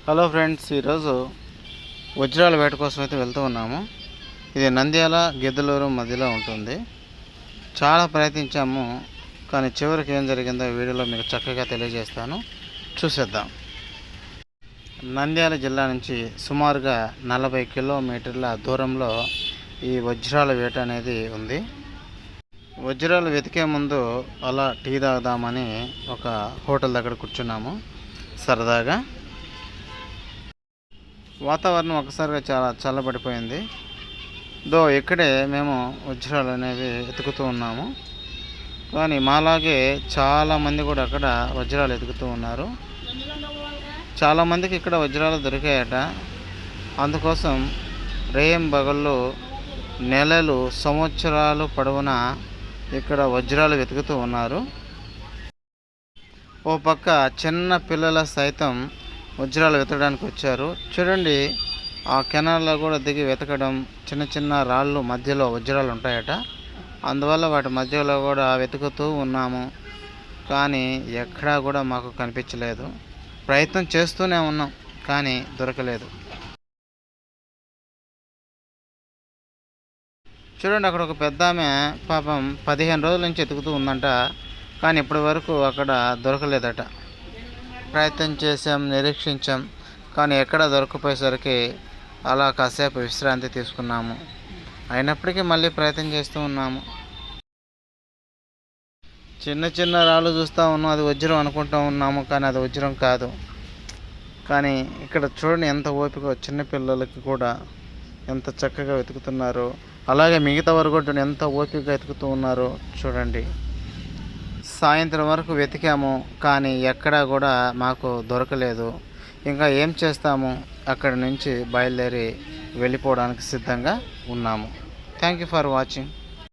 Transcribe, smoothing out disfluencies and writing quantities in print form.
Hello friends, ఈరోజు వజ్రాల వేట కోసం అయితే వెళ్తూ ఉన్నాము. ఇది నంద్యాల గిద్దలూరు మధ్యలో ఉంటుంది. చాలా ప్రయత్నించాము, కానీ చివరికి ఏం జరిగిందో వీడియోలో మీకు చక్కగా తెలియజేస్తాను, చూసేద్దాం. నంద్యాల జిల్లా నుంచి సుమారుగా 40 కిలోమీటర్ల దూరంలో ఈ వజ్రాల వేట అనేది ఉంది. వజ్రాలు వెతికే ముందు అలా టీ తాగుదామని ఒక హోటల్ దగ్గర కూర్చున్నాము సరదాగా. వాతావరణం ఒకసారిగా చాలా చల్లబడిపోయింది. ఇక్కడే మేము వజ్రాలు అనేవి వెతుకుతూ ఉన్నాము. కానీ మాలాగే చాలామంది కూడా అక్కడ వజ్రాలు వెతుకుతూ ఉన్నారు. చాలామందికి ఇక్కడ వజ్రాలు దొరికాయట. అందుకోసం రేయింబగళ్ళు నెలలు సంవత్సరాలు పొడవునా ఇక్కడ వజ్రాలు వెతుకుతూ ఉన్నారు. ఓ పక్క చిన్న పిల్లల సైతం వజ్రాలు వెతకడానికి వచ్చారు. చూడండి, ఆ కెనాల్లో కూడా దిగి వెతకడం. చిన్న చిన్న రాళ్ళు మధ్యలో వజ్రాలు ఉంటాయట. అందువల్ల వాటి మధ్యలో కూడా వెతుకుతూ ఉన్నాము. కానీ ఎక్కడా కూడా మాకు కనిపించలేదు. ప్రయత్నం చేస్తూనే ఉన్నాం, కానీ దొరకలేదు. చూడండి, అక్కడ ఒక పెద్ద ఆమె పాపం 15 రోజుల నుంచి వెతుకుతూ ఉందంట. కానీ ఇప్పటి వరకు అక్కడ దొరకలేదట. ప్రయత్నం చేసాం, నిరీక్షించాం, కానీ ఎక్కడ దొరకపోయేసరికి అలా కాసేపు విశ్రాంతి తీసుకున్నాము. అయినప్పటికీ మళ్ళీ ప్రయత్నం చేస్తూ ఉన్నాము. చిన్న చిన్న రాళ్ళు చూస్తూ ఉన్నాం, అది వజ్రం అనుకుంటూ ఉన్నాము, కానీ అది వజ్రం కాదు. కానీ ఇక్కడ చూడండి, ఎంత ఓపిక, చిన్నపిల్లలకి కూడా ఎంత చక్కగా వెతుకుతున్నారు. అలాగే మిగతా వారు కూడా ఎంత ఓపికగా వెతుకుతూ ఉన్నారో చూడండి. సాయంత్రం వరకు వెతికాము, కానీ ఎక్కడా కూడా మాకు దొరకలేదు. ఇంకా ఏం చేస్తాము, అక్కడి నుంచి బయలుదేరి వెళ్ళిపోవడానికి సిద్ధంగా ఉన్నాము. Thank you for watching.